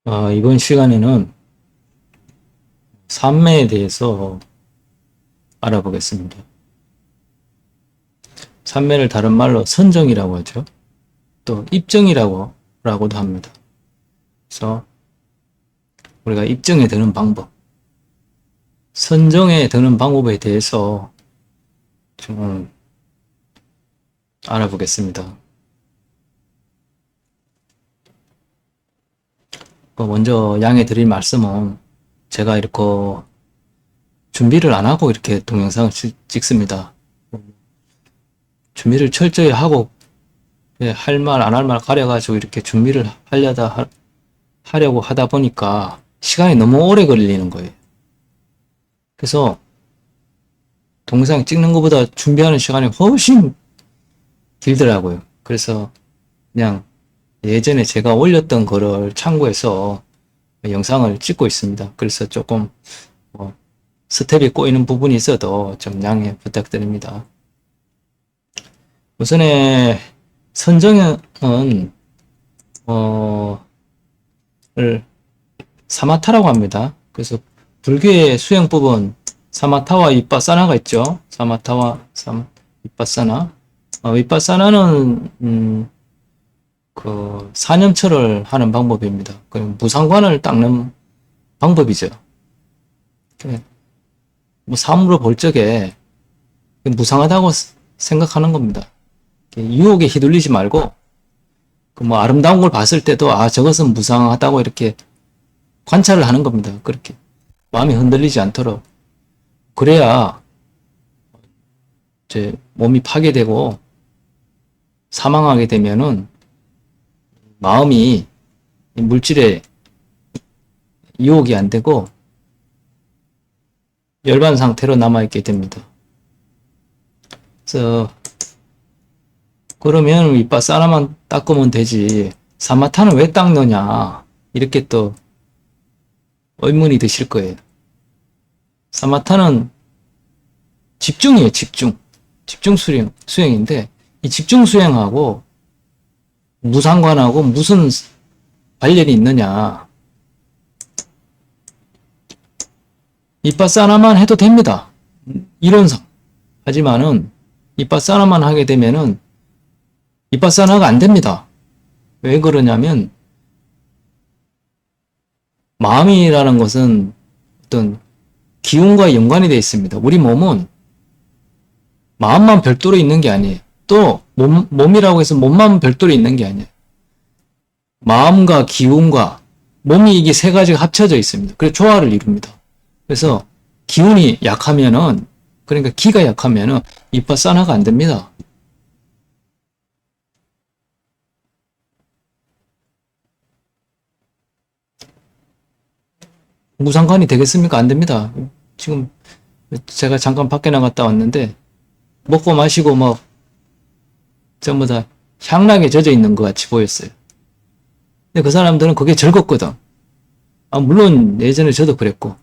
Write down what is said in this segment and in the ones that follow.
이번 시간에는 산매에 대해서 알아보겠습니다. 산매를 다른 말로 선정이라고 하죠. 또 입정이라고도 합니다. 그래서 우리가 입정에 드는 방법, 선정에 드는 방법에 대해서 좀 알아보겠습니다. 먼저 양해 드릴 말씀은 제가 이렇게 준비를 안 하고 이렇게 동영상을 찍습니다. 준비를 철저히 하고 할 말 안 할 말 가려가지고 이렇게 준비를 하려고 하다 보니까 시간이 너무 오래 걸리는 거예요. 그래서 동영상 찍는 것보다 준비하는 시간이 훨씬 길더라고요. 그래서 그냥 예전에 제가 올렸던 거를 참고해서 영상을 찍고 있습니다. 그래서 조금 스텝이 꼬이는 부분이 있어도 좀 양해 부탁드립니다. 우선에 선정은 사마타라고 합니다. 그래서 불교의 수행법은 사마타와 위빠사나가 있죠. 사마타와 위빠사나. 위빠사나는 사념처를 하는 방법입니다. 무상관을 닦는 방법이죠. 사물을 볼 적에 무상하다고 생각하는 겁니다. 유혹에 휘둘리지 말고, 아름다운 걸 봤을 때도, 저것은 무상하다고 이렇게 관찰을 하는 겁니다. 그렇게. 마음이 흔들리지 않도록. 그래야, 몸이 파괴되고, 사망하게 되면은, 마음이 물질에 유혹이 안 되고, 열반 상태로 남아있게 됩니다. 그래서, 그러면 위빠사나만 닦으면 되지 사마타는 왜 닦느냐 이렇게 또 의문이 드실 거예요. 사마타는 집중이에요. 집중 수행인데 이 집중 수행하고 무상관하고 무슨 관련이 있느냐. 위빠사나만 해도 됩니다. 이론상. 하지만은 위빠사나만 하게 되면은 위빠사나가 안 됩니다. 왜 그러냐면 마음이라는 것은 어떤 기운과 연관이 되어 있습니다. 우리 몸은 마음만 별도로 있는 게 아니에요. 또 몸이라고 해서 몸만 별도로 있는 게 아니에요. 마음과 기운과 몸이 이게 세 가지가 합쳐져 있습니다. 그래서 조화를 이룹니다. 그래서 기운이 약하면은 그러니까 기가 약하면은 위빠사나가 안 됩니다. 무상관이 되겠습니까? 안 됩니다. 지금 제가 잠깐 밖에 나갔다 왔는데 먹고 마시고 전부 다 향락에 젖어 있는 것 같이 보였어요. 근데 그 사람들은 그게 즐겁거든. 물론 예전에 저도 그랬고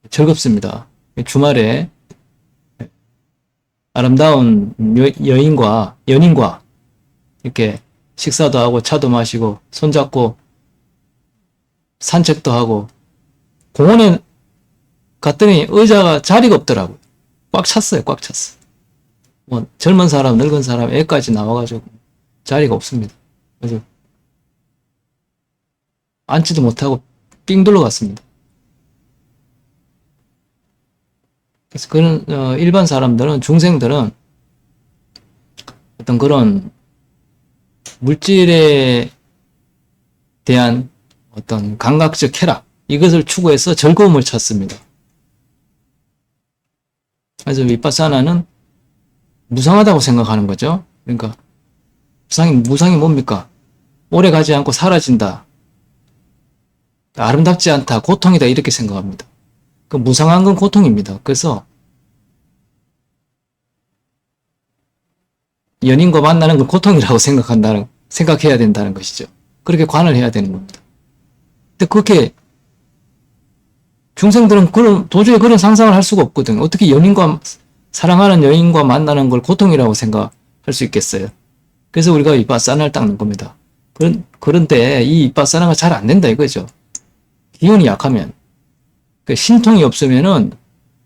즐겁습니다. 주말에 아름다운 연인과 이렇게 식사도 하고 차도 마시고 손잡고 산책도 하고 공원에 갔더니 의자가 자리가 없더라고요. 꽉 찼어요. 젊은 사람, 늙은 사람, 애까지 나와가지고 자리가 없습니다. 그래서 앉지도 못하고 삥 둘러갔습니다. 그래서 그런 일반 사람들은 중생들은 어떤 그런 물질에 대한 어떤 감각적 쾌락 이것을 추구해서 즐거움을 찾습니다. 그래서 위빠사나는 무상하다고 생각하는 거죠. 그러니까 무상이 뭡니까? 오래 가지 않고 사라진다. 아름답지 않다. 고통이다. 이렇게 생각합니다. 무상한 건 고통입니다. 그래서 연인과 만나는 건 고통이라고 생각해야 된다는 것이죠. 그렇게 관을 해야 되는 겁니다. 근데 그렇게 중생들은 도저히 그런 상상을 할 수가 없거든요. 어떻게 사랑하는 여인과 만나는 걸 고통이라고 생각할 수 있겠어요? 그래서 우리가 위빠사나를 닦는 겁니다. 그런데 이 이빠사나가 잘 안 된다 이거죠. 기운이 약하면. 그 신통이 없으면은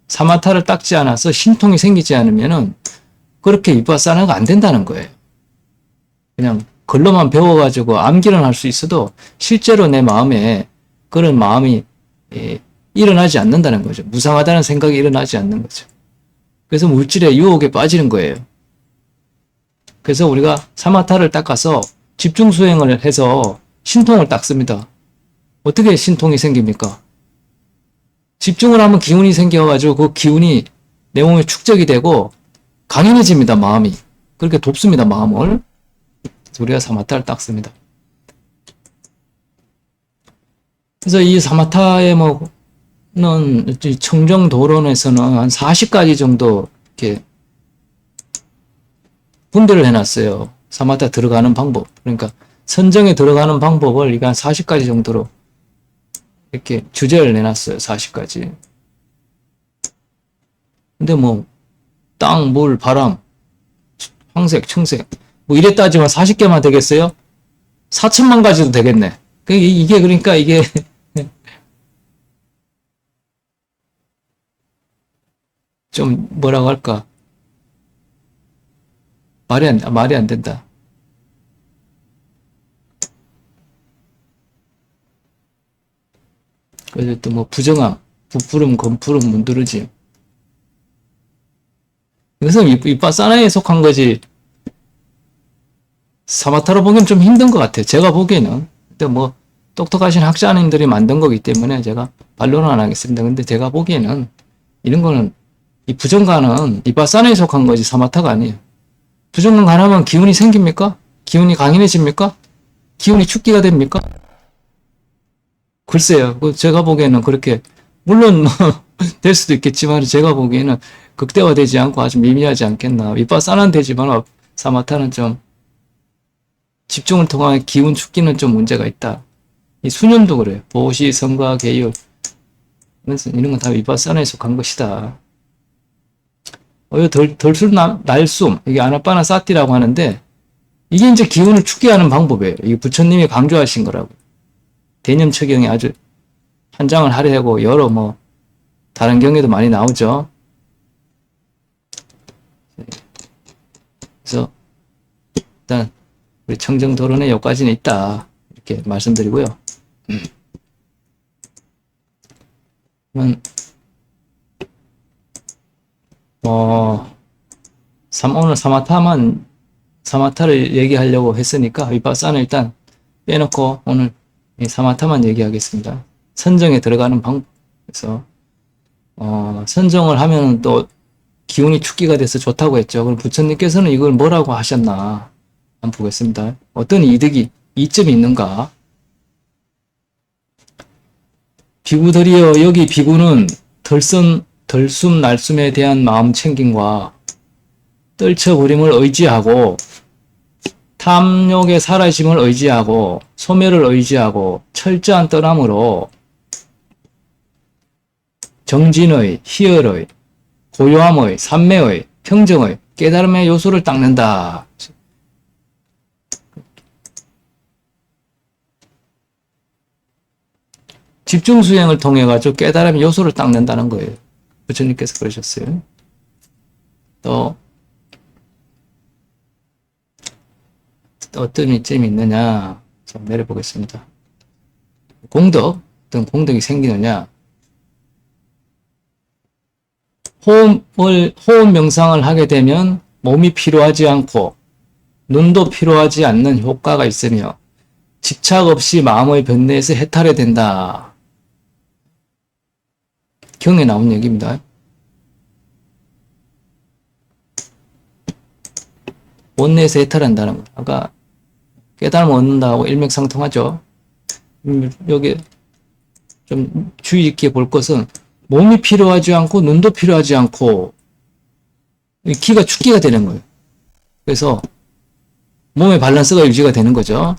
사마타를 닦지 않아서 신통이 생기지 않으면은 그렇게 이빠사나가 안 된다는 거예요. 그냥 글로만 배워가지고 암기는 할 수 있어도 실제로 내 마음에 그런 마음이 일어나지 않는다는 거죠. 무상하다는 생각이 일어나지 않는 거죠. 그래서 물질의 유혹에 빠지는 거예요. 그래서 우리가 사마타를 닦아서 집중 수행을 해서 신통을 닦습니다. 어떻게 신통이 생깁니까? 집중을 하면 기운이 생겨가지고 그 기운이 내 몸에 축적이 되고 강인해집니다, 마음이. 그렇게 돕습니다, 마음을. 우리가 사마타를 닦습니다. 그래서 이 사마타의 는 청정도론에서는 한 40가지 정도 이렇게 분별을 해놨어요. 사마타 들어가는 방법. 그러니까 선정에 들어가는 방법을 이게 한 40가지 정도로 이렇게 주제를 내놨어요. 40가지. 근데 뭐 땅, 물, 바람, 황색, 청색 뭐 이래 따지면 40개만 되겠어요? 4천만 가지도 되겠네. 이게 그러니까 이게 좀 뭐라고 할까? 말이 안 된다. 그래서 또 뭐 부정함, 부푸름, 검푸름, 문드러짐. 이것은 이빠사나에 속한 거지. 사마타로 보기엔 좀 힘든 것 같아요. 제가 보기에는. 근데 뭐 똑똑하신 학자님들이 만든 거기 때문에 제가 반론은 안 하겠습니다. 근데 제가 보기에는 이런 거는 이 부정간은 이빠사나에 속한 거지 사마타가 아니에요. 부정간 간하면 기운이 생깁니까? 기운이 강인해집니까? 기운이 축기가 됩니까? 글쎄요. 제가 보기에는 그렇게 물론 될 수도 있겠지만 제가 보기에는 극대화되지 않고 아주 미미하지 않겠나. 이빠사나는 되지만 사마타는 좀 집중을 통한 기운 축기는 좀 문제가 있다. 이 수념도 그래요. 보시, 성과, 계율 이런 건 다 이빠사나에 속한 것이다. 덜술 날숨 이게 아나빠나사티라고 하는데 이게 이제 기운을 축기하는 방법이에요. 이게 부처님이 강조하신 거라고. 대념 처경이 아주 한 장을 하려고 여러 뭐 다른 경에도 많이 나오죠. 그래서 일단 우리 청정도론에 여기까지는 있다 이렇게 말씀드리고요. 오늘 사마타를 얘기하려고 했으니까 위파사는 일단 빼놓고 오늘 이 사마타만 얘기하겠습니다. 선정에 들어가는 방법에서 선정을 하면 또 기운이 축기가 돼서 좋다고 했죠. 그럼 부처님께서는 이걸 뭐라고 하셨나 한번 보겠습니다. 어떤 이점이 있는가? 비구들이여 여기 비구는 덜숨 날숨에 대한 마음 챙김과 떨쳐버림을 의지하고 탐욕의 사라짐을 의지하고 소멸을 의지하고 철저한 떠남으로 정진의, 희열의, 고요함의, 삼매의, 평정의, 깨달음의 요소를 닦는다. 집중 수행을 통해 가지고 깨달음의 요소를 닦는다는 거예요. 부처님께서 그러셨어요. 또 어떤 이점이 있느냐 좀 내려보겠습니다. 어떤 공덕이 생기느냐. 호흡 명상을 하게 되면 몸이 피로하지 않고 눈도 피로하지 않는 효과가 있으며 집착 없이 마음의 변내에서 해탈이 된다. 경에 나온 얘기입니다. 원내에서 해탈한다는 거. 아까 깨달음을 얻는다고 일맥상통하죠. 여기 좀 주의 있게 볼 것은 몸이 필요하지 않고 눈도 필요하지 않고 기가 축기가 되는 거예요. 그래서 몸의 밸런스가 유지가 되는 거죠.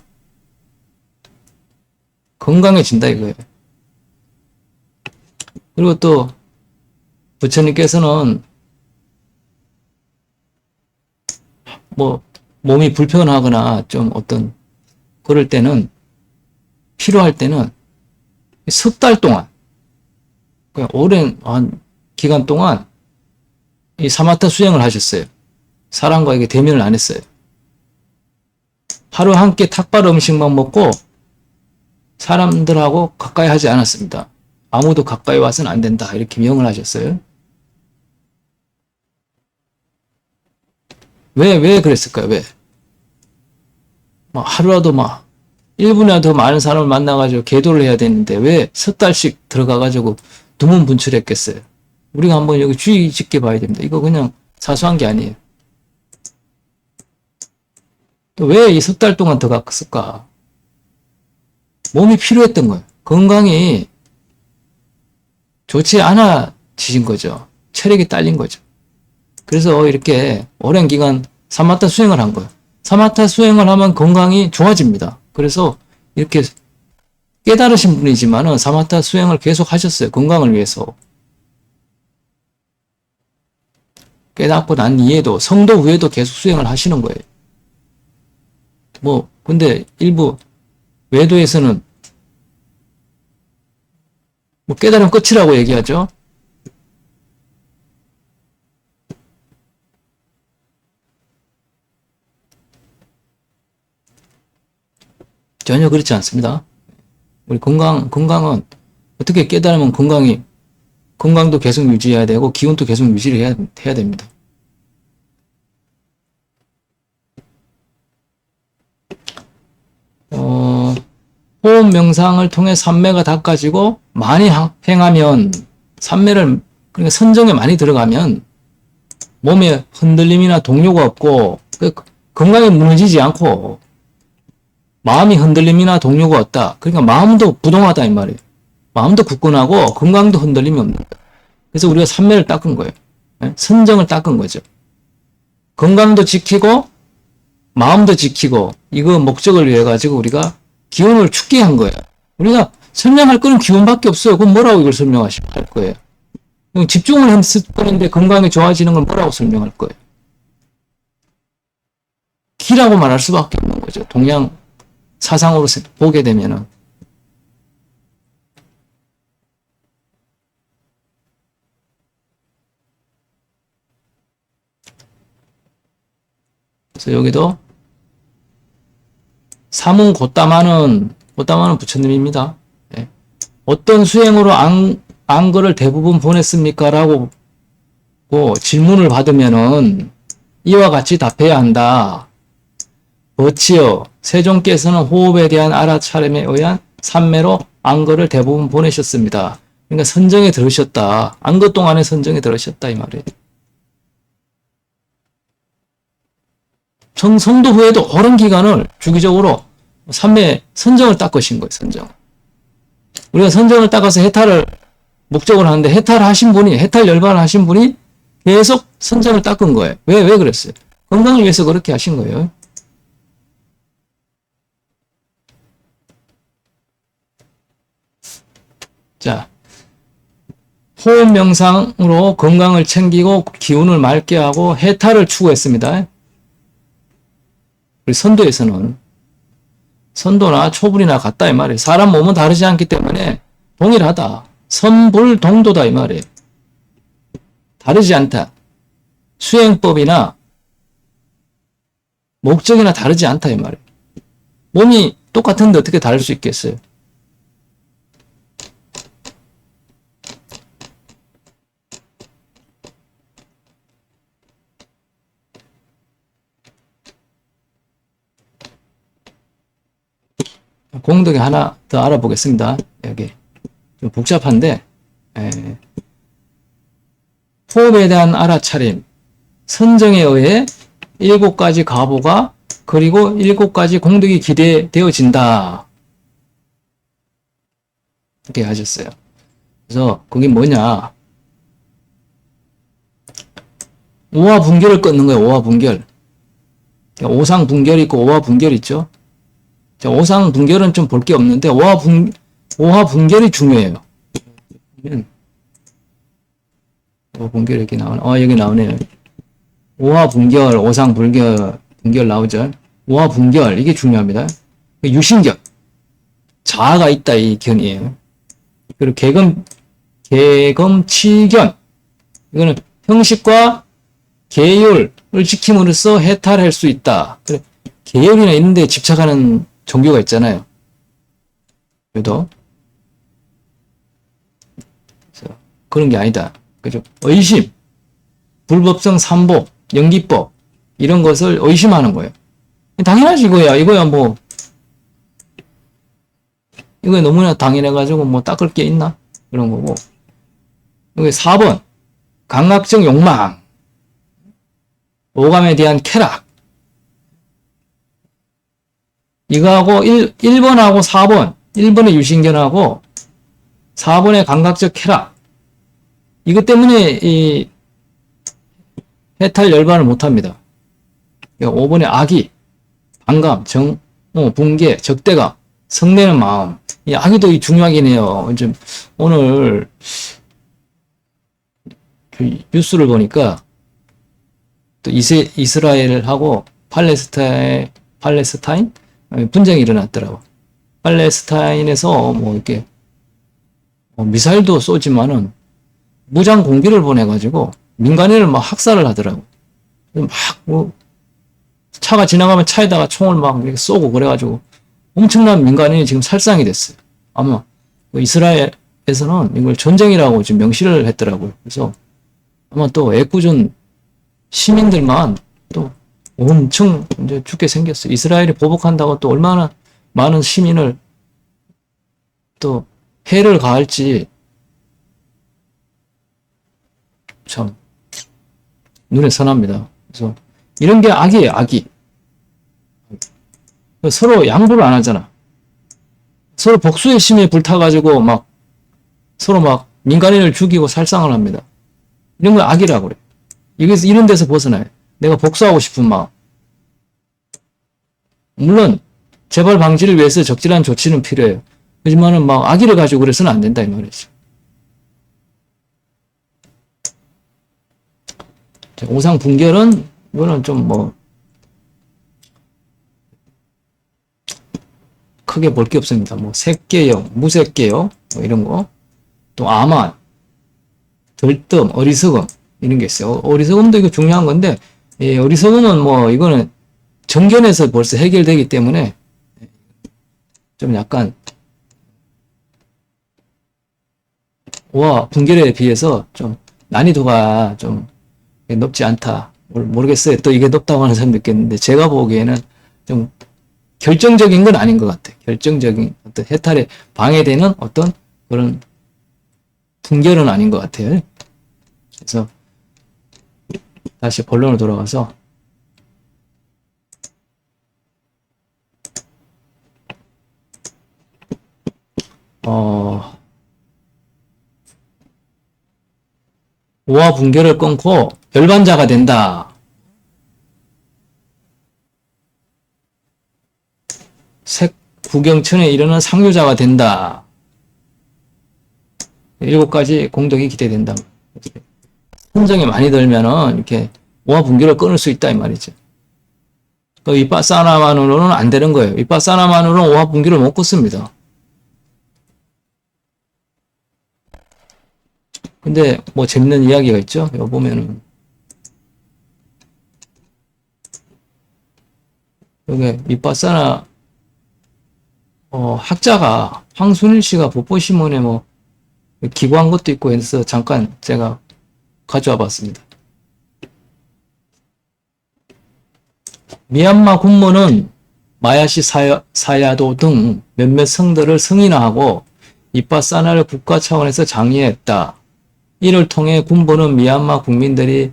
건강해진다 이거예요. 그리고 또 부처님께서는 뭐 몸이 불편하거나 좀 어떤 그럴 때는, 필요할 때는 석 달 동안, 오랜 기간 동안 이 사마타 수행을 하셨어요. 사람과에게 대면을 안 했어요. 하루 한 끼 탁발 음식만 먹고 사람들하고 가까이 하지 않았습니다. 아무도 가까이 와서는 안 된다. 이렇게 명을 하셨어요. 왜 그랬을까요? 왜? 하루라도 1분이라도 더 많은 사람을 만나가지고 계도를 해야 되는데 왜 석 달씩 들어가가지고 두문분출했겠어요? 우리가 한번 여기 주의 깊게 봐야 됩니다. 이거 그냥 사소한 게 아니에요. 또 왜 이 석 달 동안 더 갔을까? 몸이 필요했던 거예요. 건강이 좋지 않아지신 거죠. 체력이 딸린 거죠. 그래서 이렇게 오랜 기간 사마타 수행을 한 거예요. 사마타 수행을 하면 건강이 좋아집니다. 그래서 이렇게 깨달으신 분이지만은 사마타 수행을 계속 하셨어요. 건강을 위해서. 깨닫고 난 이후에도, 성도 후에도 계속 수행을 하시는 거예요. 근데 일부 외도에서는 깨달으면 끝이라고 얘기하죠. 전혀 그렇지 않습니다. 우리 건강은 어떻게 깨달으면 건강도 계속 유지해야 되고, 기운도 계속 유지를 해야 됩니다. 호흡 명상을 통해 산매가 닦아지고, 많이 행하면, 그러니까 선정에 많이 들어가면, 몸에 흔들림이나 동요가 없고, 건강이 무너지지 않고, 마음이 흔들림이나 동요가 없다. 그러니까 마음도 부동하다 이 말이에요. 마음도 굳건하고 건강도 흔들림이 없는 거예요. 그래서 우리가 산매를 닦은 거예요. 선정을 닦은 거죠. 건강도 지키고 마음도 지키고 이거 목적을 위해 가지고 우리가 기운을 축게 한 거예요. 우리가 설명할 거는 기운밖에 없어요. 그럼 뭐라고 이걸 설명할 거예요? 집중을 했을 거는데 건강이 좋아지는 건 뭐라고 설명할 거예요? 기라고 말할 수밖에 없는 거죠. 동양 사상으로 보게 되면은. 그래서 여기도 사문 곧다마는 부처님입니다. 네. 어떤 수행으로 안거를 대부분 보냈습니까? 라고 질문을 받으면은 이와 같이 답해야 한다. 어찌요? 세종께서는 호흡에 대한 알아차림에 의한 산매로 안거를 대부분 보내셨습니다. 그러니까 선정에 들으셨다. 안거 동안에 선정에 들으셨다 이 말이에요. 성도 후에도 오랜 기간을 주기적으로 산매 선정을 닦으신 거예요. 선정. 우리가 선정을 닦아서 해탈을 목적으로 하는데 해탈 열반을 하신 분이 계속 선정을 닦은 거예요. 왜 그랬어요? 건강을 위해서 그렇게 하신 거예요. 자, 호흡 명상으로 건강을 챙기고 기운을 맑게 하고 해탈을 추구했습니다. 우리 선도나 초불이나 같다 이 말이에요. 사람 몸은 다르지 않기 때문에 동일하다. 선불동도다 이 말이에요. 다르지 않다. 수행법이나 목적이나 다르지 않다 이 말이에요. 몸이 똑같은데 어떻게 다를 수 있겠어요? 공덕이 하나 더 알아보겠습니다. 여기 좀 복잡한데 호흡에 대한 알아차림, 선정에 의해 7가지 가보가 그리고 7가지 공덕이 기대되어진다. 이렇게 하셨어요. 그래서 그게 뭐냐? 오화분결을 끊는 거예요. 오화분결. 오상분결이 있고 오화분결이 있죠. 오상분결은 좀 볼 게 없는데 오화분결이 중요해요. 오화분결 여기 여기 나오네요. 오화분결, 오상분결 나오죠. 오화분결 이게 중요합니다. 유신견, 자아가 있다 이 견이에요. 그리고 계검치견, 이거는 형식과 계율을 지킴으로써 해탈할 수 있다. 그래, 계율이나 이런 데 집착하는 종교가 있잖아요. 그래도 그런 게 아니다. 그죠? 의심, 불법성 삼복, 연기법 이런 것을 의심하는 거예요. 당연하지 이거야 뭐 이거 너무나 당연해가지고 뭐 닦을 게 있나? 그런 거고. 여기 4번 감각적 욕망, 오감에 대한 쾌락. 이거하고 1번하고 4번, 1번의 유신견하고 4번의 감각적 쾌락. 이것 때문에 이 해탈 열반을 못합니다. 5번의 악의, 반감, 붕괴, 적대감, 성내는 마음. 이 악의도 중요하긴 해요. 좀 오늘 뉴스를 보니까 또 이스라엘하고 팔레스타인 분쟁이 일어났더라고. 팔레스타인에서 뭐 이렇게 미사일도 쏘지만은 무장 공비를 보내가지고 민간인을 막 학살을 하더라고. 막 차가 지나가면 차에다가 총을 막 이렇게 쏘고 그래가지고 엄청난 민간인이 지금 살상이 됐어요. 아마 이스라엘에서는 이걸 전쟁이라고 지금 명시를 했더라고요. 그래서 아마 또 애꿎은 시민들만 또 엄청 이제 죽게 생겼어요. 이스라엘이 보복한다고 또 얼마나 많은 시민을 또 해를 가할지 참 눈에 선합니다. 그래서 이런 게 악이에요, 악이. 서로 양보를 안 하잖아. 서로 복수의 심에 불타가지고 막 서로 막 민간인을 죽이고 살상을 합니다. 이런 걸 악이라고 그래. 이런 데서 벗어나요. 내가 복수하고 싶은 마음. 물론 재발 방지를 위해서 적절한 조치는 필요해요. 하지만은 막 악의를 가지고 그래서는 안 된다 이 말이죠. 오상 분결은 이거는 좀 뭐 크게 볼 게 없습니다. 뭐 색계요, 무색계요, 뭐 이런 거. 또 아만, 들뜸, 어리석음 이런 게 있어요. 어리석음도 이거 중요한 건데 어리석음은 뭐 이거는 정견에서 벌써 해결되기 때문에 좀 약간 와 분결에 비해서 좀 난이도가 좀 높지 않다. 모르겠어요. 또 이게 높다고 하는 사람도 있겠는데 제가 보기에는 좀 결정적인 건 아닌 것 같아요. 결정적인 어떤 해탈에 방해되는 어떤 그런 분결은 아닌 것 같아요. 그래서 다시 본론으로 돌아가서 오화 분결을 끊고 열반자가 된다. 색 구경천에 이르는 상류자가 된다. 7가지 공덕이 기대된다. 혼정이 많이 들면은 이렇게 오화 분결을 끊을 수 있다 이 말이죠. 그 이빠사나만으로는 안 되는 거예요. 이빠사나만으로는 오화 분결을 못 끊습니다. 근데 뭐 재밌는 이야기가 있죠. 여기 보면은 여기 이빠사나 학자가 황순일 씨가 보포신문에 뭐 기고한 것도 있고 해서 잠깐 제가 가져와 봤습니다. 미얀마 군부는 마야시 사야도 등 몇몇 성들을 승인하고 이빠사나를 국가 차원에서 장려했다. 이를 통해 군부는 미얀마 국민들이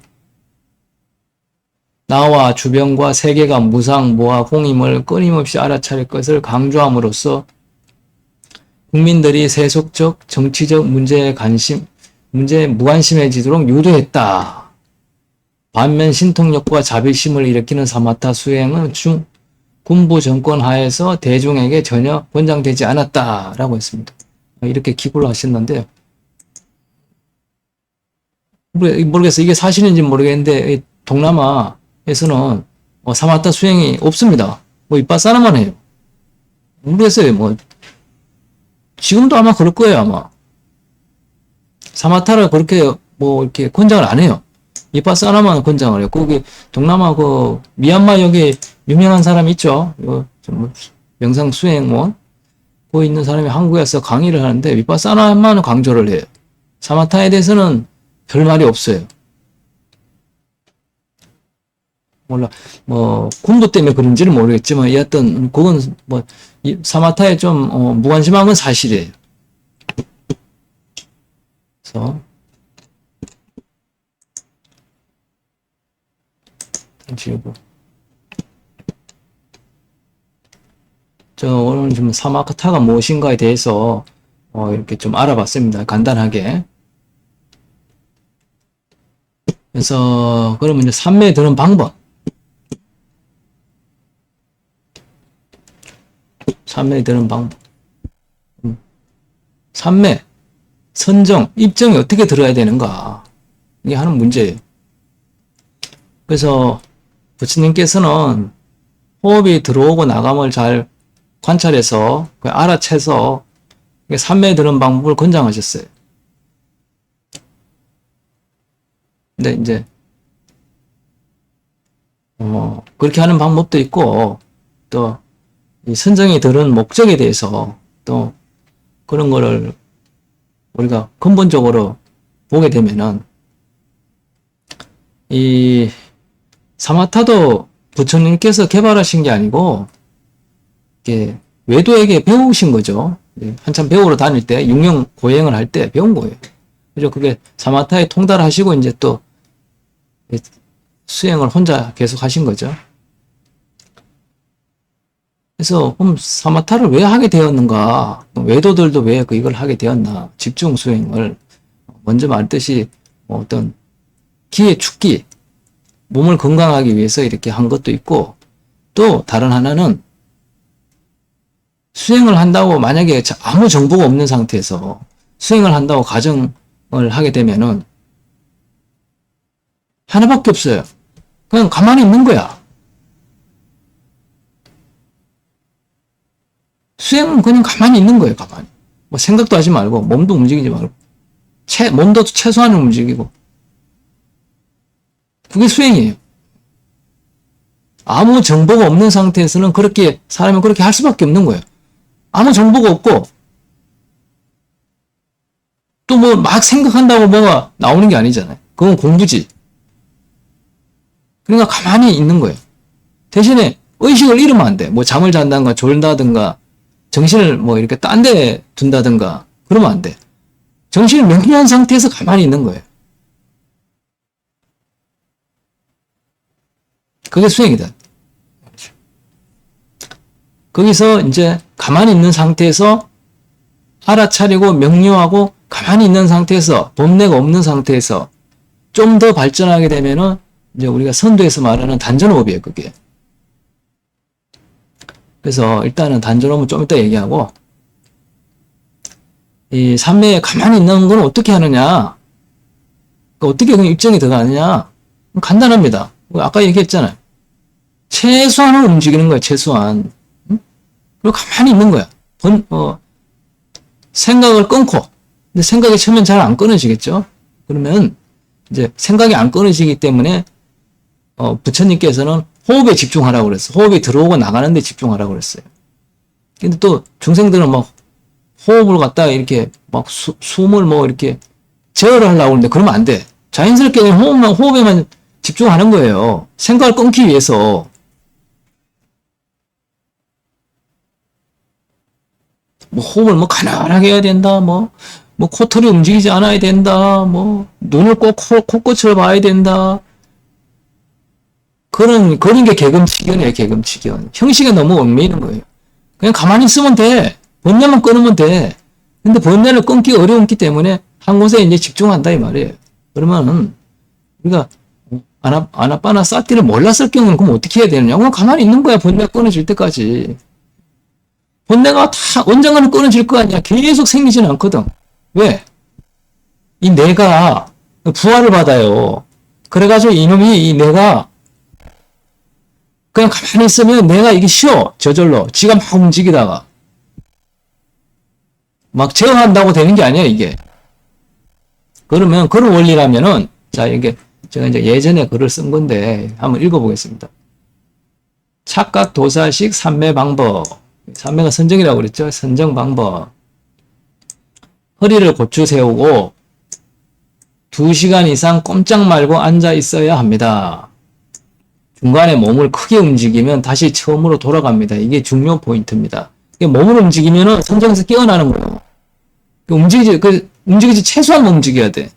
나와 주변과 세계가 무상, 모화, 공임을 끊임없이 알아차릴 것을 강조함으로써 국민들이 세속적, 정치적 문제에 무관심해지도록 유도했다. 반면 신통력과 자비심을 일으키는 사마타 수행은 군부 정권 하에서 대중에게 전혀 권장되지 않았다라고 했습니다. 이렇게 기고를 하셨는데요. 모르겠어요. 이게 사실인지 모르겠는데 동남아에서는 사마타 수행이 없습니다. 이빠사나만 해요. 모르겠어요. 뭐 지금도 아마 그럴 거예요. 아마 사마타를 그렇게 뭐 이렇게 권장을 안 해요. 비파사나만 권장을 해요. 거기 동남아 그 미얀마 여기 유명한 사람 있죠. 명상 수행원 거기 있는 사람이 한국에서 강의를 하는데 비파사나만 강조를 해요. 사마타에 대해서는 별 말이 없어요. 몰라 뭐 군부 때문에 그런지는 모르겠지만 여하튼 그건 뭐 사마타에 좀 무관심한 건 사실이에요. 그래서 지우고 저 오늘 좀 사마타가 무엇인가에 대해서 이렇게 좀 알아봤습니다. 간단하게. 그래서 그러면 이제 산매에 드는 방법. 산매에 드는 방법. 산매, 선정, 입정이 어떻게 들어야 되는가. 이게 하는 문제예요. 그래서 부처님께서는 호흡이 들어오고 나감을 잘 관찰해서 알아채서 산매에 드는 방법을 권장하셨어요. 근데 이제 그렇게 하는 방법도 있고 또 이 선정이 들은 목적에 대해서 또 그런 거를 우리가 근본적으로 보게 되면은 이 사마타도 부처님께서 개발하신 게 아니고 이게 외도에게 배우신 거죠. 한참 배우러 다닐 때 6년 고행을 할 때 배운 거예요. 그죠? 그게 사마타에 통달하시고 이제 또 수행을 혼자 계속 하신 거죠. 그래서 그럼 사마타를 왜 하게 되었는가? 외도들도 왜 이걸 하게 되었나? 집중 수행을 먼저 말했듯이 어떤 기의 축기, 몸을 건강하기 위해서 이렇게 한 것도 있고 또 다른 하나는 수행을 한다고 만약에 아무 정보가 없는 상태에서 수행을 한다고 가정을 하게 되면은 하나밖에 없어요. 그냥 가만히 있는 거야. 수행은 그냥 가만히 있는 거예요, 가만히. 뭐 생각도 하지 말고, 몸도 움직이지 말고, 몸도 최소한을 움직이고. 그게 수행이에요. 아무 정보가 없는 상태에서는 사람은 그렇게 할 수밖에 없는 거예요. 아무 정보가 없고, 또 뭐 막 생각한다고 뭐가 나오는 게 아니잖아요. 그건 공부지. 그러니까 가만히 있는 거예요. 대신에 의식을 잃으면 안 돼. 뭐 잠을 잔다든가 졸다든가, 정신을 뭐 이렇게 딴 데 둔다든가 그러면 안 돼. 정신을 명료한 상태에서 가만히 있는 거예요. 그게 수행이다. 거기서 이제 가만히 있는 상태에서 알아차리고 명료하고 가만히 있는 상태에서 본내가 없는 상태에서 좀 더 발전하게 되면은 이제 우리가 선도에서 말하는 단전호흡이에요, 그게. 그래서 일단은 단전호흡은 좀 이따 얘기하고 이 산매에 가만히 있는 건 어떻게 하느냐? 어떻게 그냥 입정이 들어가느냐? 간단합니다. 아까 얘기했잖아요. 최소한을 움직이는 거야, 최소한. 응? 그리고 가만히 있는 거야. 생각을 끊고. 근데 생각이 처음엔 잘 안 끊어지겠죠? 그러면 이제 생각이 안 끊어지기 때문에 부처님께서는 호흡에 집중하라고 그랬어요. 호흡이 들어오고 나가는 데 집중하라고 그랬어요. 근데 또 중생들은 막 호흡을 갖다가 이렇게 막 숨을 뭐 이렇게 제어를 하려고 하는데 그러면 안 돼. 자연스럽게 호흡에만 집중하는 거예요. 생각을 끊기 위해서. 뭐 호흡을 뭐 가난하게 해야 된다. 뭐 코털이 움직이지 않아야 된다. 뭐 눈을 꼭 코끝을 봐야 된다. 그런 게 개금치견이에요, 개금치견. 형식에 너무 얽매이는 거예요. 그냥 가만히 있으면 돼. 번뇌만 끊으면 돼. 근데 번뇌를 끊기 어려웠기 때문에 한 곳에 이제 집중한다, 이 말이에요. 그러면은, 우리가, 아나빠나 사티를 몰랐을 경우는 그럼 어떻게 해야 되느냐? 그냥 가만히 있는 거야, 번뇌가 끊어질 때까지. 번뇌가 다 언젠가는 끊어질 거 아니야. 계속 생기지는 않거든. 왜? 이 내가 부활을 받아요. 그래가지고 이 내가 그냥 가만히 있으면 내가 이게 쉬워. 저절로. 지가 막 움직이다가. 막 제어한다고 되는 게 아니야, 이게. 그러면, 그런 원리라면은, 자, 이게, 제가 이제 예전에 글을 쓴 건데, 한번 읽어보겠습니다. 착각 도사식 산매 방법. 산매가 선정이라고 그랬죠? 선정 방법. 허리를 고추 세우고, 2시간 이상 꼼짝 말고 앉아 있어야 합니다. 중간에 몸을 크게 움직이면 다시 처음으로 돌아갑니다. 이게 중요 포인트입니다. 몸을 움직이면은 선정에서 깨어나는 거예요. 움직이지, 최소한 움직여야 돼.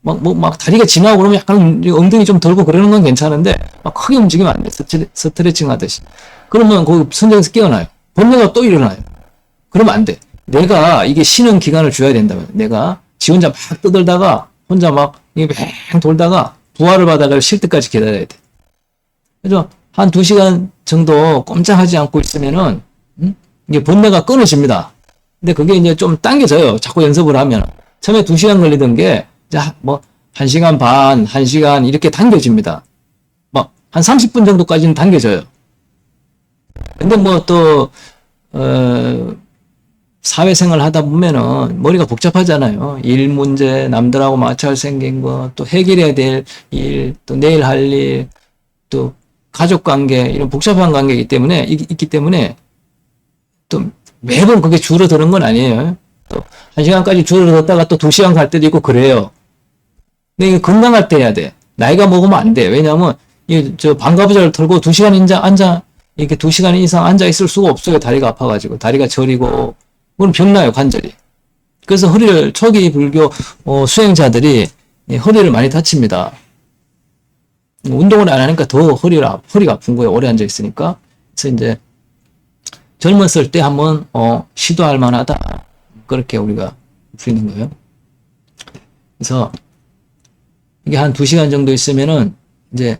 막 다리가 지나고 그러면 약간 엉덩이 좀 들고 그러는 건 괜찮은데, 막 크게 움직이면 안 돼. 스트레칭 하듯이. 그러면 그 선정에서 깨어나요. 번뇌가 또 일어나요. 그러면 안 돼. 내가 이게 쉬는 기간을 줘야 된다고요. 내가 지 혼자 막 떠들다가, 혼자 막, 이게 맹 돌다가, 부활을 받아갈 쉴 때까지 기다려야 돼. 그죠? 한 2시간 정도 꼼짝하지 않고 있으면은, 이게 번뇌가 끊어집니다. 근데 그게 이제 좀 당겨져요. 자꾸 연습을 하면. 처음에 2시간 걸리던 게, 자, 1시간 반, 1시간 이렇게 당겨집니다. 한 30분 정도까지는 당겨져요. 근데 사회생활 하다 보면은 머리가 복잡하잖아요. 일 문제, 남들하고 마찰 생긴 거, 또 해결해야 될 일, 또 내일 할 일, 또 가족 관계, 이런 복잡한 관계이기 때문에, 있기 때문에, 또 매번 그게 줄어드는 건 아니에요. 또 1시간까지 줄어들었다가 또 2시간 갈 때도 있고 그래요. 근데 이게 건강할 때 해야 돼. 나이가 먹으면 안 돼. 왜냐면, 반가부자를 털고 2시간 이렇게 2시간 이상 앉아 있을 수가 없어요. 다리가 아파가지고. 다리가 저리고, 그럼 병나요, 관절이. 그래서 초기 불교, 수행자들이 허리를 많이 다칩니다. 운동을 안 하니까 더 허리가 아픈 거예요. 오래 앉아 있으니까. 그래서 이제, 젊었을 때 한번, 시도할 만하다. 그렇게 우리가 부르는 거예요. 그래서, 이게 한 2시간 정도 있으면은, 이제,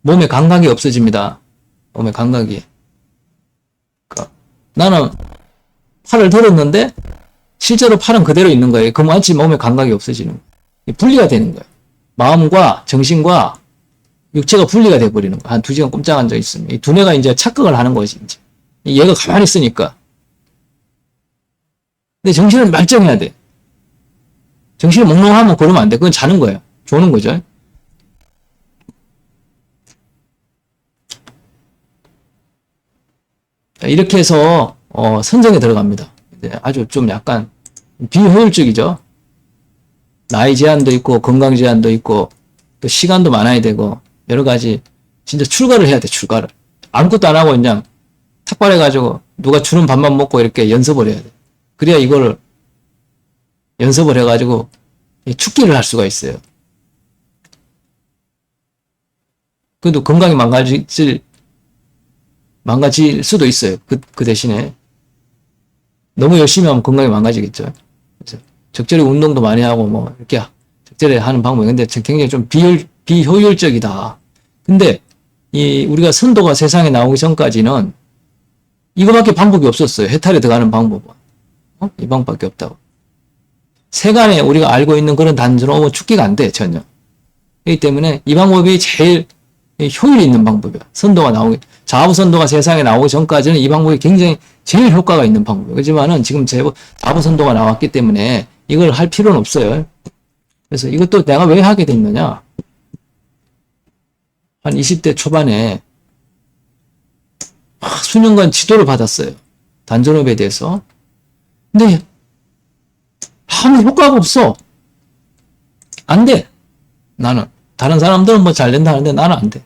몸에 감각이 없어집니다. 몸에 감각이. 그러니까 나는 팔을 들었는데, 실제로 팔은 그대로 있는 거예요. 그럼 마치 몸에 감각이 없어지는 거예요. 분리가 되는 거예요. 마음과 정신과 육체가 분리가 돼버리는 거예요. 한 2시간 꼼짝 앉아 있으면. 이 두뇌가 이제 착각을 하는 거지, 이제. 얘가 가만히 있으니까. 근데 정신은 말짱해야 돼. 정신이 몽롱하면 그러면 안 돼. 그건 자는 거예요. 조는 거죠. 이렇게 해서, 선정에 들어갑니다. 아주 좀 약간 비효율적이죠. 나이 제한도 있고, 건강 제한도 있고, 또 시간도 많아야 되고, 여러 가지, 진짜 출가를 해야 돼, 출가를. 아무것도 안 하고 그냥 탁발해가지고, 누가 주는 밥만 먹고 이렇게 연습을 해야 돼. 그래야 이거를 연습을 해가지고, 축기를 할 수가 있어요. 그래도 건강이 망가질 수도 있어요. 그 대신에. 너무 열심히 하면 건강이 망가지겠죠. 그래서 적절히 운동도 많이 하고, 이렇게 적절히 하는 방법이 근데 굉장히 좀 비효율적이다. 근데, 우리가 선도가 세상에 나오기 전까지는 이거밖에 방법이 없었어요. 해탈에 들어가는 방법은. 이 방법밖에 없다고. 세간에 우리가 알고 있는 그런 단순한 축기가 안 돼, 전혀. 그렇기 때문에 이 방법이 제일 효율이 있는 방법이야. 자부선도가 세상에 나오기 전까지는 이 방법이 굉장히 제일 효과가 있는 방법이에요. 그렇지만은 지금 자부선도가 나왔기 때문에 이걸 할 필요는 없어요. 그래서 이것도 내가 왜 하게 됐느냐. 한 20대 초반에 수년간 지도를 받았어요. 단전업에 대해서. 근데 아무 효과가 없어. 안 돼. 나는. 다른 사람들은 잘 된다는데 나는 안 돼.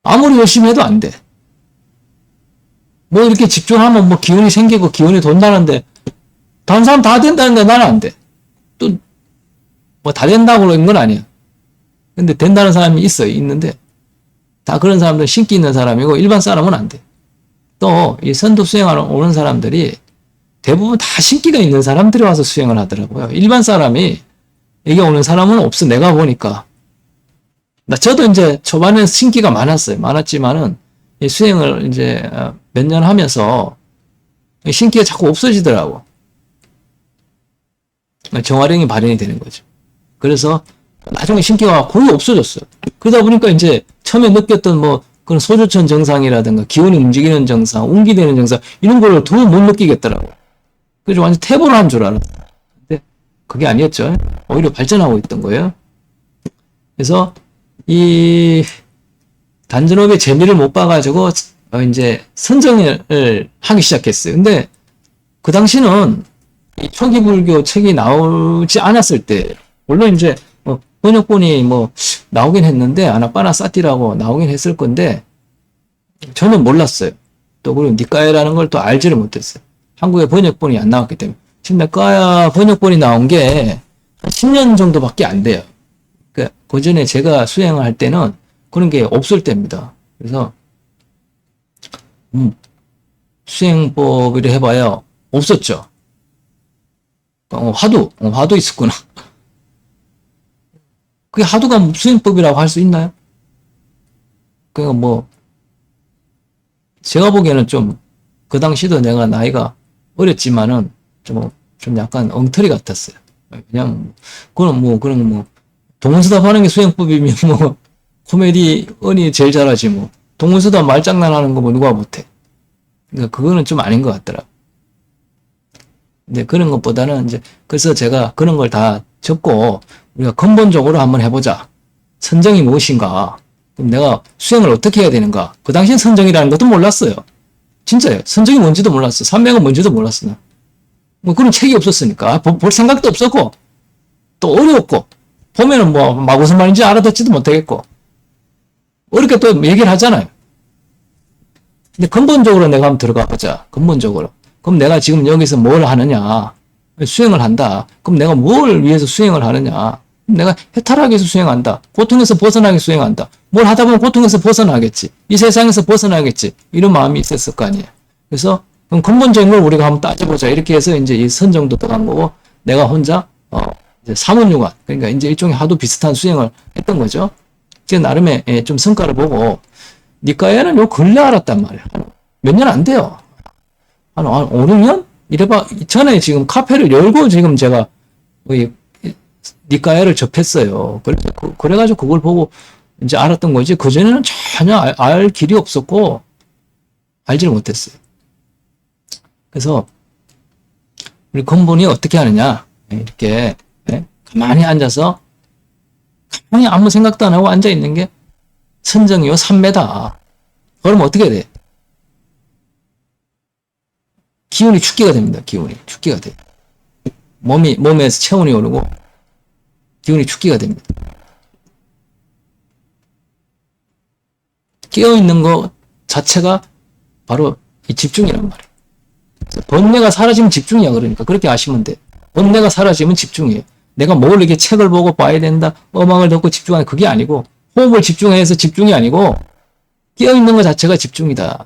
아무리 열심히 해도 안 돼. 이렇게 집중하면 기운이 생기고 기운이 돈다는데, 다른 사람 다 된다는데 나는 안 돼. 또, 다 된다고 그런 건 아니야. 근데 된다는 사람이 있는데, 다 그런 사람들은 신기 있는 사람이고, 일반 사람은 안 돼. 또, 이 선도 수행하러 오는 사람들이 대부분 다 신기가 있는 사람들이 와서 수행을 하더라고요. 일반 사람이, 여기 오는 사람은 없어. 내가 보니까. 저도 이제 초반에 신기가 많았지만은, 이 수행을 이제 몇 년 하면서 신기가 자꾸 없어지더라고. 정화력이 발현이 되는 거죠. 그래서 나중에 신기가 거의 없어졌어요. 그러다 보니까 이제 처음에 느꼈던 그런 소주천 정상이라든가 기운이 움직이는 정상, 운기되는 정상 이런 걸 더 못 느끼겠더라고요. 그래서 완전 퇴보를 한 줄 알았어요. 근데 그게 아니었죠. 오히려 발전하고 있던 거예요. 그래서 이 단전업의 재미를 못 봐가지고 이제 선정을 하기 시작했어요. 근데 그 당시는 이 초기 불교 책이 나오지 않았을 때, 물론 이제 번역본이 나오긴 했는데 아나빠나사티라고 나오긴 했을 건데 저는 몰랐어요. 또 그리고 니까야라는 걸 또 알지를 못했어요. 한국에 번역본이 안 나왔기 때문에. 지금 니까야 번역본이 나온 게 한 10년 정도밖에 안 돼요. 그 전에 제가 수행을 할 때는 그런 게 없을 때입니다. 그래서 수행법이라 해봐야 없었죠. 화두 있었구나. 그게 화두가 수행법이라고 할 수 있나요? 그러니까 제가 보기에는 좀, 그 당시도 내가 나이가 어렸지만은, 좀 약간 엉터리 같았어요. 그냥, 그런 동문서답 하는 게 수행법이면 코미디언이 제일 잘하지 동문서답 말장난하는 거 누가 못해. 그러니까 그거는 좀 아닌 것 같더라. 근데 그런 것보다는 그래서 제가 그런 걸 다 적고, 우리가 근본적으로 한번 해보자. 선정이 무엇인가? 그럼 내가 수행을 어떻게 해야 되는가? 그 당시엔 선정이라는 것도 몰랐어요. 진짜요. 선정이 뭔지도 몰랐어. 산맥은 뭔지도 몰랐어. 그런 책이 없었으니까. 볼 생각도 없었고, 또 어려웠고, 보면은 막 무슨 말인지 알아듣지도 못하겠고, 어렵게 또 얘기를 하잖아요. 근데 근본적으로 내가 한번 들어가 보자. 근본적으로. 그럼 내가 지금 여기서 뭘 하느냐? 수행을 한다. 그럼 내가 뭘 위해서 수행을 하느냐? 내가 해탈하기 위해서 수행한다. 고통에서 벗어나기 위해서 수행한다. 뭘 하다 보면 고통에서 벗어나겠지. 이 세상에서 벗어나겠지. 이런 마음이 있었을 거 아니에요. 그래서 그럼 근본적인 걸 우리가 한번 따져보자. 이렇게 해서 이제 이 선정도 들어간 거고, 내가 혼자 이제 사문유관, 그러니까 이제 일종의 하도 비슷한 수행을 했던 거죠. 그 나름의 좀 성과를 보고, 니까야는 요 근래 알았단 말이에요. 몇 년 안 돼요. 한 5, 6년? 이래봐, 전에 지금 카페를 열고 지금 제가 니까야를 접했어요. 그래가지고 그걸 보고 이제 알았던 거지. 그전에는 전혀 알 길이 없었고, 알지를 못했어요. 그래서, 우리 근본이 어떻게 하느냐. 이렇게, 가만히 앉아서, 가만히 아무 생각도 안 하고 앉아있는 게 선정이요, 삼매다. 그러면 어떻게 돼? 기운이 축기가 됩니다. 기운이 축기가 돼. 몸에서 체온이 오르고 기운이 축기가 됩니다. 깨어있는 것 자체가 바로 이 집중이란 말이에요. 번뇌가 사라지면 집중이야. 그러니까 그렇게 아시면 돼. 번뇌가 사라지면 집중이에요. 내가 뭘 이렇게 책을 보고 봐야 된다, 음악을 듣고 집중하는 그게 아니고, 호흡을 집중해서 집중이 아니고 깨어있는 것 자체가 집중이다.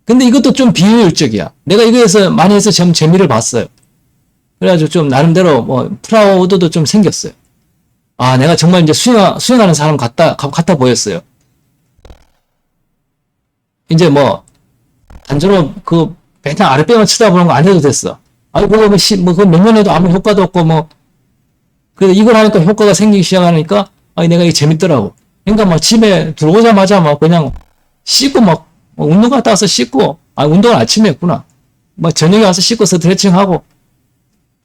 근데 이것도 좀 비효율적이야. 내가 이거에서 많이 해서 좀 재미를 봤어요. 그래가지고 좀 나름대로 프라우드도 좀 생겼어요. 아, 내가 정말 이제 수행하는 사람 같다 보였어요. 이제 단전으로 맨날 아랫배만 쳐다보는 거 안 해도 됐어. 아니, 그거 몇 년 해도 아무 효과도 없고 그래서 이걸 하니까 효과가 생기기 시작하니까, 아니, 내가 이게 재밌더라고. 그러니까 집에 들어오자마자 그냥 씻고 운동 갔다 와서 씻고, 운동을 아침에 했구나. 저녁에 와서 씻고 스트레칭하고,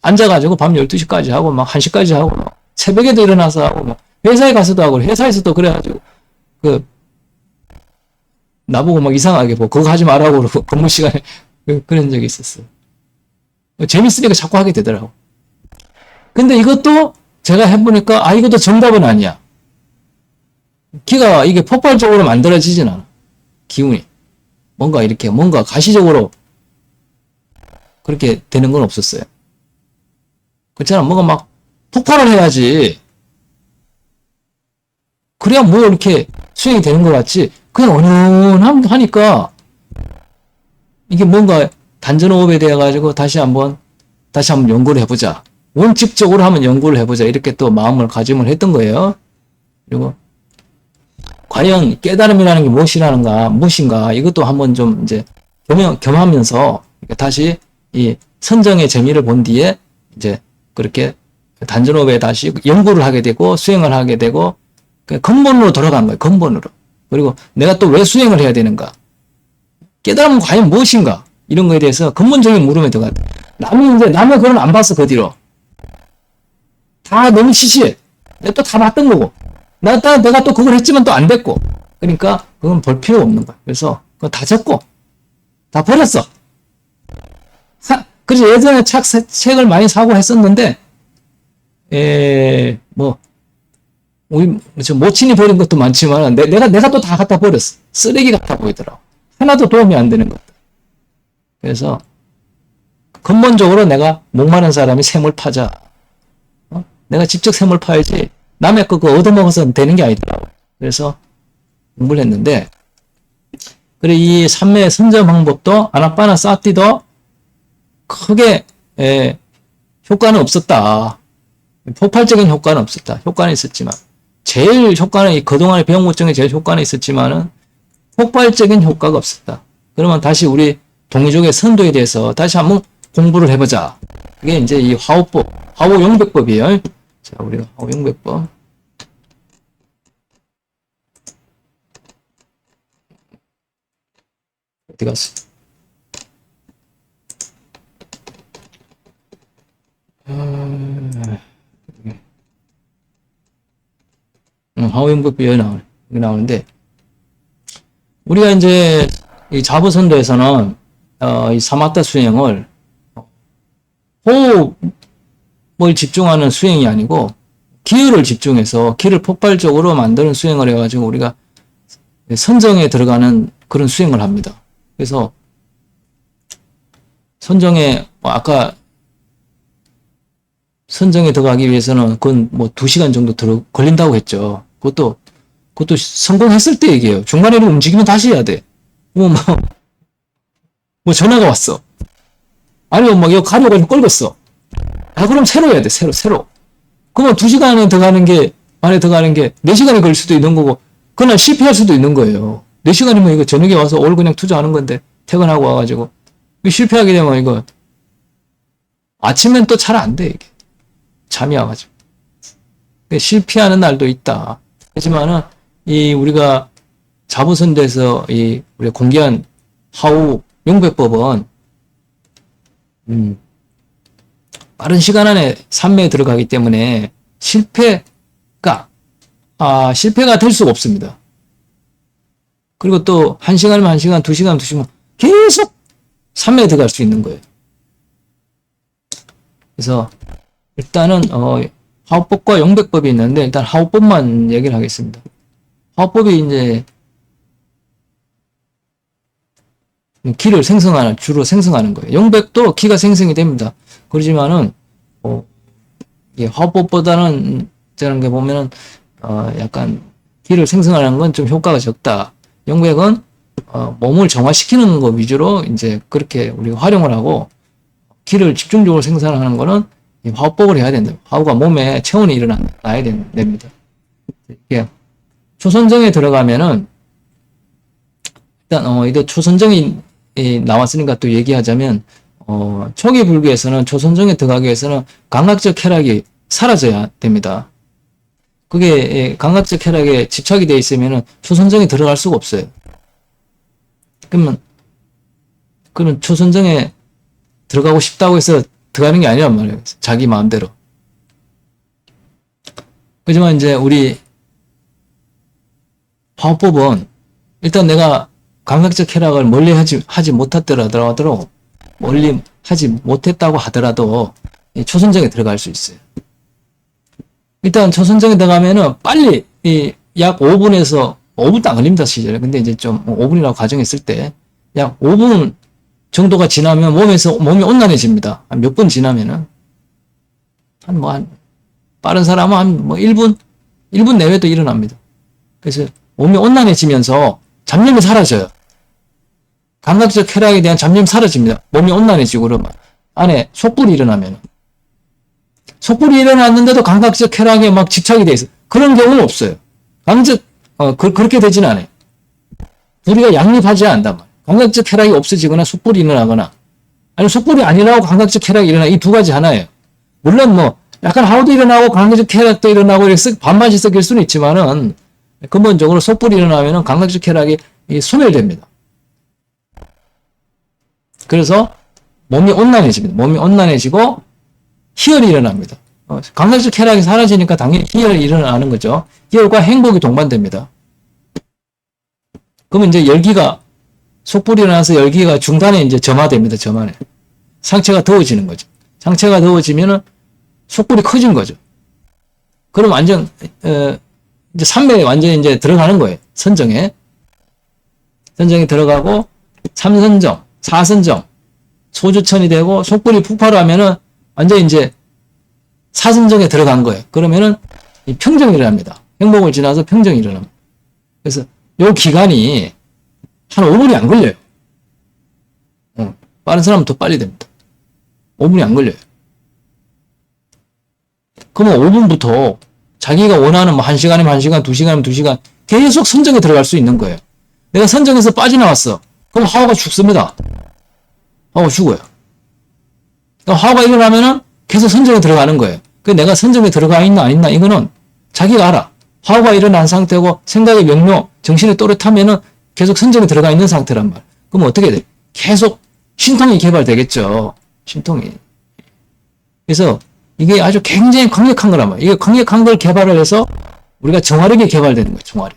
앉아가지고 밤 12시까지 하고, 1시까지 하고, 새벽에도 일어나서 하고, 회사에 가서도 하고, 회사에서도 그래가지고, 나보고 이상하게 그거 하지 말라고 그러고, 근무 시간에 그런 적이 있었어요. 재밌으니까 자꾸 하게 되더라고. 근데 이것도 제가 해보니까, 이것도 정답은 아니야. 기가 이게 폭발적으로 만들어지진 않아. 기운이. 뭔가 가시적으로 그렇게 되는 건 없었어요. 그렇잖아. 뭔가 폭발을 해야지. 그래야 이렇게 수행이 되는 것 같지. 그냥 은은하니까 이게 뭔가 단전호흡에 대해가지고 다시 한번 연구를 해보자. 원칙적으로 한번 연구를 해보자. 이렇게 또 마음을 가짐을 했던 거예요. 그리고 과연 깨달음이라는 게 무엇인가, 이것도 한번 좀 이제 겸하면서 다시 이 선정의 재미를 본 뒤에 이제 그렇게 단전호흡에 다시 연구를 하게 되고 수행을 하게 되고 근본으로 돌아간 거예요. 근본으로. 그리고 내가 또 왜 수행을 해야 되는가? 깨달음은 과연 무엇인가? 이런 거에 대해서 근본적인 물음에 들어가. 남의 그런 안 봤어, 그 뒤로. 다 너무 시시해. 내가 또 다 봤던 거고. 내가 또 그걸 했지만 또 안 됐고. 그러니까 그건 볼 필요 없는 거야. 그래서 그거 다 적고, 다 버렸어. 그래서 예전에 책을 많이 사고 했었는데, 우리, 모친이 버린 것도 많지만, 내가 또 다 갖다 버렸어. 쓰레기 같아 보이더라고. 하나도 도움이 안 되는 것들. 그래서, 근본적으로 내가 목마른 사람이 샘을 파자. 내가 직접 샘을 파야지, 남의 거 그거 얻어먹어서 되는 게 아니더라고. 그래서, 공부를 했는데, 그래, 이 삼매의 선정 방법도, 아나빠나 사티도 크게, 효과는 없었다. 폭발적인 효과는 없었다. 효과는 있었지만. 제일 효과는, 그동안에 배운 것 중에 제일 효과는 있었지만은, 폭발적인 효과가 없었다. 그러면 다시 우리 동이족의 선도에 대해서 다시 한번 공부를 해보자. 그게 이제 이 화오법, 화오용백법이에요. 자, 우리가 화오용백법. 어디 갔어? 화오용백법이 여기 나오는데, 우리가 이제 이 자부선도에서는 이 사마타 수행을 호흡을 집중하는 수행이 아니고 기를 집중해서 기를 폭발적으로 만드는 수행을 해가지고 우리가 선정에 들어가는 그런 수행을 합니다. 그래서 선정에 아까 선정에 들어가기 위해서는 그건 뭐 2시간 정도 걸린다고 했죠. 그것도 성공했을 때 얘기해요. 중간에 움직이면 다시 해야 돼. 뭐 전화가 왔어. 아니면 막 이거 가려가지고 끌었어. 그럼 새로 해야 돼. 새로. 그러면 2시간에 안에 들어가는 게 4시간이 걸릴 수도 있는 거고, 그날 실패할 수도 있는 거예요. 4시간이면 이거 저녁에 와서 오늘 그냥 투자하는 건데, 퇴근하고 와가지고. 실패하게 되면 이거, 아침엔 또 잘 안 돼, 이게. 잠이 와가지고. 실패하는 날도 있다. 하지만은, 우리가 자부선대에서 우리가 공개한 하우 용백법은, 빠른 시간 안에 삼매에 들어가기 때문에 실패가 될 수가 없습니다. 그리고 또 1시간이면 1시간, 2시간, 2시간 계속 삼매에 들어갈 수 있는 거예요. 그래서 일단은 하우법과 용백법이 있는데 일단 하우법만 얘기를 하겠습니다. 하우법이 이제 기를 주로 생성하는 거예요. 용백도 기가 생성이 됩니다. 그러지만은, 화법보다는, 저런 게 보면은, 약간, 기를 생성하는 건 좀 효과가 적다. 용백은, 몸을 정화시키는 거 위주로, 이제, 그렇게 우리가 활용을 하고, 기를 집중적으로 생산하는 거는, 화법을 해야 된다. 화우가 몸에 체온이 일어나야 됩니다. 이게, 초선정에 들어가면은, 일단, 이게 초선정이 나왔으니까 또 얘기하자면, 초기 불교에서는 초선정에 들어가기 위해서는 감각적 쾌락이 사라져야 됩니다. 그게 감각적 쾌락에 집착이 되어 있으면은 초선정에 들어갈 수가 없어요. 그러면 초선정에 들어가고 싶다고 해서 들어가는 게 아니란 말이에요. 자기 마음대로. 그지만 이제 우리 화법은 일단 내가 감각적 쾌락을 멀리 하지 못하더라도 멀리 하지 못했다고 하더라도 초선정에 들어갈 수 있어요. 일단 초선정에 들어가면은 빨리 약 5분에서 5분도 안 걸립니다, 시절에. 근데 이제 좀 5분이라고 가정했을 때 약 5분 정도가 지나면 몸이 온난해집니다. 한 몇 분 지나면은 빠른 사람은 1분 내외도 일어납니다. 그래서 몸이 온난해지면서 잡념이 사라져요. 감각적 쾌락에 대한 잡념이 사라집니다. 몸이 온난해지고 그러면 안에 속불이 일어나면 속불이 일어났는데도 감각적 쾌락에 막 집착이 돼 있어요. 그런 경우는 없어요. 그렇게 되지는 않아요. 우리가 양립하지 않는단 말이에요. 감각적 쾌락이 없어지거나 속불이 일어나거나 아니면 속불이 아니라고 감각적 쾌락이 일어나 이 두 가지 하나예요. 물론 약간 하우도 일어나고 감각적 쾌락도 일어나고 이렇게 반반씩 섞일 수는 있지만은 근본적으로 속불이 일어나면은 감각적 쾌락이 소멸됩니다. 그래서 몸이 온난해집니다. 몸이 온난해지고 희열이 일어납니다. 감각적 쾌락이 사라지니까 당연히 희열이 일어나는 거죠. 희열과 행복이 동반됩니다. 그러면 이제 열기가, 속불이 일어나서 열기가 중단에 이제 점화됩니다. 점화에. 상체가 더워지는 거죠. 상체가 더워지면은 속불이 커진 거죠. 그럼 완전, 이제 삼매에 완전히 이제 들어가는 거예요. 선정에. 선정이 들어가고, 삼선정, 사선정, 소주천이 되고, 속불이 폭발하면은 완전히 이제 사선정에 들어간 거예요. 그러면은 이 평정이 일어납니다. 행복을 지나서 평정이 일어납니다. 그래서 요 기간이 한 5분이 안 걸려요. 빠른 사람은 더 빨리 됩니다. 5분이 안 걸려요. 그러면 5분부터 자기가 원하는 뭐 1시간이면 1시간, 2시간이면 2시간 계속 선정에 들어갈 수 있는 거예요. 내가 선정에서 빠져나왔어. 그럼 하와가 죽습니다. 하와가 죽어요. 그러니까 하와가 일어나면은 계속 선정에 들어가는 거예요. 그 내가 선정에 들어가 있나 안 있나 이거는 자기가 알아. 하와가 일어난 상태고 생각의 명료, 정신이 또렷하면은 계속 선정에 들어가 있는 상태란 말. 그럼 어떻게 돼? 계속 신통이 개발되겠죠. 신통이. 그래서 이게 아주 굉장히 강력한 거란 말이에요. 이게 강력한 걸 개발을 해서 우리가 정화력이 개발되는 거예요. 정화력.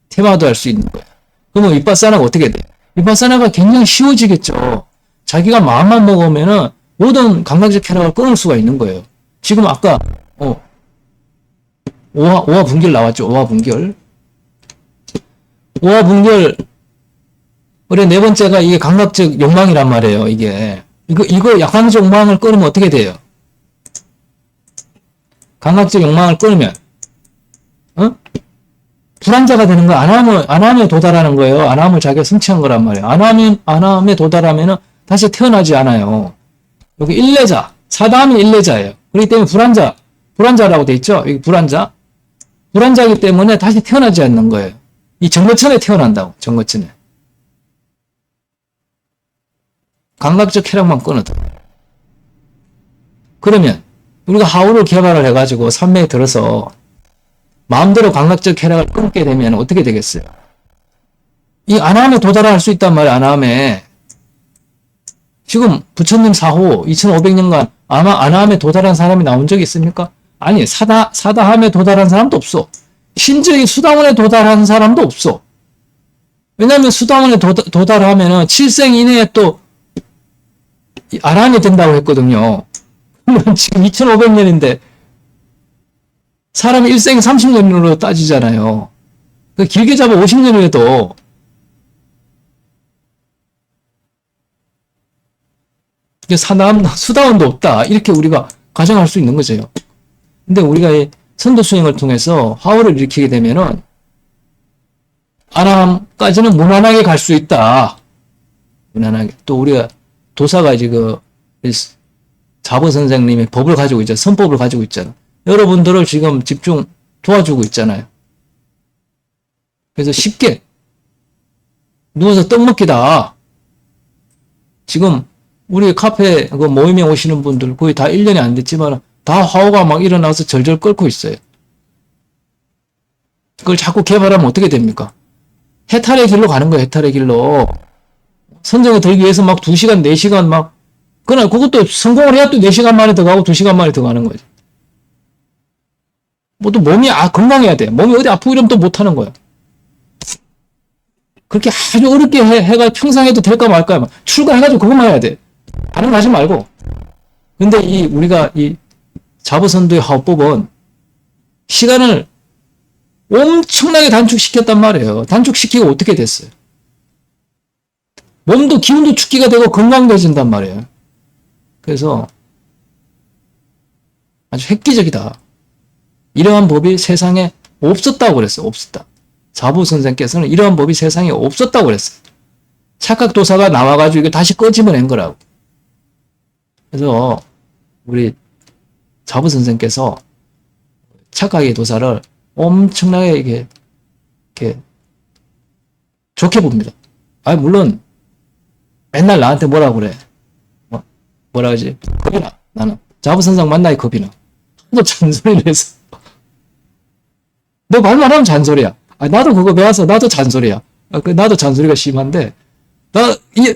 테마도 할 수 있는 거예요. 그러면 윗바사나가 어떻게 돼? 윗바사나가 굉장히 쉬워지겠죠. 자기가 마음만 먹으면은 모든 감각적 쾌락을 끊을 수가 있는 거예요. 지금 아까 오화 분결 나왔죠. 오화 분결. 오화 분결. 그래 네 번째가 이게 감각적 욕망이란 말이에요. 이거 감각적 욕망을 끊으면 어떻게 돼요? 감각적 욕망을 끊으면 불안자가 되는 거야. 안함에 도달하는 거예요. 안함을 자기가 성취한 거란 말이에요. 안함에 도달하면은 다시 태어나지 않아요. 여기 일례자, 사다함이 일례자예요. 그렇기 때문에 불안자라고 돼 있죠. 여기 불안자이기 때문에 다시 태어나지 않는 거예요. 이 정거천에 태어난다고. 정거천에. 감각적 쾌락만 끊어도. 그러면 우리가 하우를 개발을 해가지고 삼매에 들어서 마음대로 감각적 쾌락을 끊게 되면 어떻게 되겠어요? 이 안함에 도달할 수 있단 말이에요. 안함에. 지금 부처님 사후 2500년간 아마 안함에 도달한 사람이 나온 적이 있습니까? 아니, 사다함에 도달한 사람도 없어. 심지어 이 수다원에 도달한 사람도 없어. 왜냐하면 수다원에 도달하면은 7생 이내에 또 아란이 된다고 했거든요. 지금 2500년인데 사람이 일생이 30년으로 따지잖아요. 길게 잡아 50년을 해도 수다원도 없다. 이렇게 우리가 가정할 수 있는 거죠. 근데 우리가 이 선도 수행을 통해서 화호를 일으키게 되면은 아람까지는 무난하게 갈 수 있다. 무난하게. 또 우리가 도사가 이제 자보 선생님이 법을 가지고 있잖아. 선법을 가지고 있잖아. 여러분들을 지금 집중 도와주고 있잖아요. 그래서 쉽게 누워서 떡 먹기다. 지금 우리 카페 모임에 오시는 분들 거의 다 1년이 안 됐지만 다 화호가 막 일어나서 절절 끓고 있어요. 그걸 자꾸 개발하면 어떻게 됩니까? 해탈의 길로 가는 거예요. 해탈의 길로. 선정에 들기 위해서 막 2시간, 4시간 막 그러나 그것도 성공을 해야 또 4시간 만에 더 가고 2시간 만에 더 가는 거죠. 뭐 또 몸이 건강해야 돼. 몸이 어디 아프고 이러면 또 못하는 거야. 그렇게 아주 어렵게 해가 평생 해도 될까 말까 막 출가해가지고 그것만 해야 돼. 다른 거 하지 말고. 근데 우리가 자보선도의 화법은 시간을 엄청나게 단축시켰단 말이에요. 단축시키고 어떻게 됐어요? 몸도 기운도 축기가 되고 건강해진단 말이에요. 그래서 아주 획기적이다. 이러한 법이 세상에 없었다고 그랬어요. 없었다. 자부 선생께서는 이러한 법이 세상에 없었다고 그랬어요. 착각도사가 나와가지고 이거 다시 꺼집어낸 거라고. 그래서 우리 자부 선생께서 착각의 도사를 엄청나게 이렇게 좋게 봅니다. 물론 맨날 나한테 뭐라 그래. 뭐라 그러지? 겁이 나. 나는 자부 선생 만나기 겁이 나. 너 잔소리를 해서. 너 말만 하면 잔소리야. 나도 그거 배워서 나도 잔소리야. 나도 잔소리가 심한데,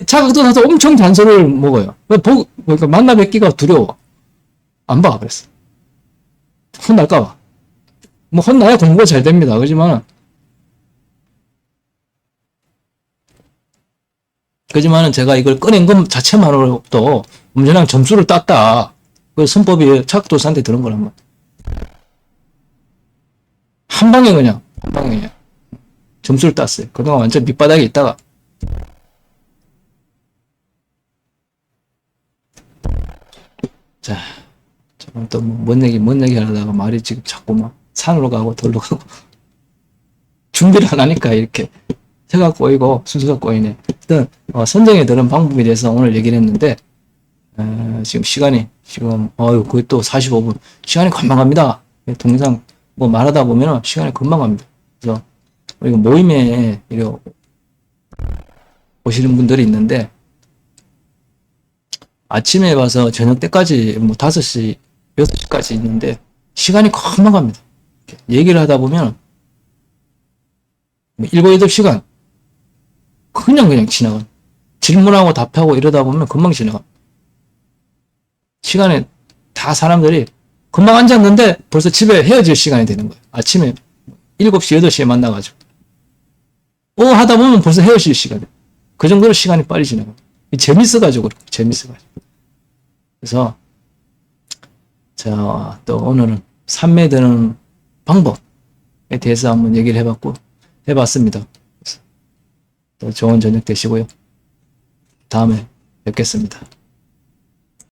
자각도 나도 엄청 잔소리를 먹어요. 그러니까 만나 뵙기가 두려워. 안 봐, 그랬어. 혼날까봐. 뭐, 혼나야 공부가 잘 됩니다. 그지만은 제가 이걸 꺼낸 것 자체만으로도 엄청난 점수를 땄다. 그 선법이 자각도사한테 들은 거란 말이야. 한 방에 그냥 점수를 땄어요. 그동안 완전 밑바닥에 있다가. 자, 또 뭔 얘기 하다가 말이 지금 자꾸 막 산으로 가고 돌로 가고. 준비를 안 하니까 이렇게 새가 꼬이고 순수가 꼬이네. 일단 선정에 드는 방법에 대해서 오늘 얘기를 했는데, 지금 시간이 거의 또 45분. 시간이 금방 갑니다. 동영상 뭐 말하다 보면 시간이 금방 갑니다. 그래서 우리가 모임에 오시는 분들이 있는데, 아침에 와서 저녁 때까지 뭐 5시, 6시까지 있는데 시간이 금방 갑니다. 얘기를 하다 보면 7, 8시간 그냥 지나가. 질문하고 답하고 이러다 보면 금방 지나가. 시간에 다 사람들이 금방 앉았는데 벌써 집에 헤어질 시간이 되는 거예요. 아침에 7시, 8시에 만나가지고. 하다 보면 벌써 헤어질 시간이. 그 정도로 시간이 빨리 지나가. 재밌어가지고, 그래서, 자, 또 오늘은 산매 드는 방법에 대해서 한번 얘기를 해봤습니다. 또 좋은 저녁 되시고요. 다음에 뵙겠습니다.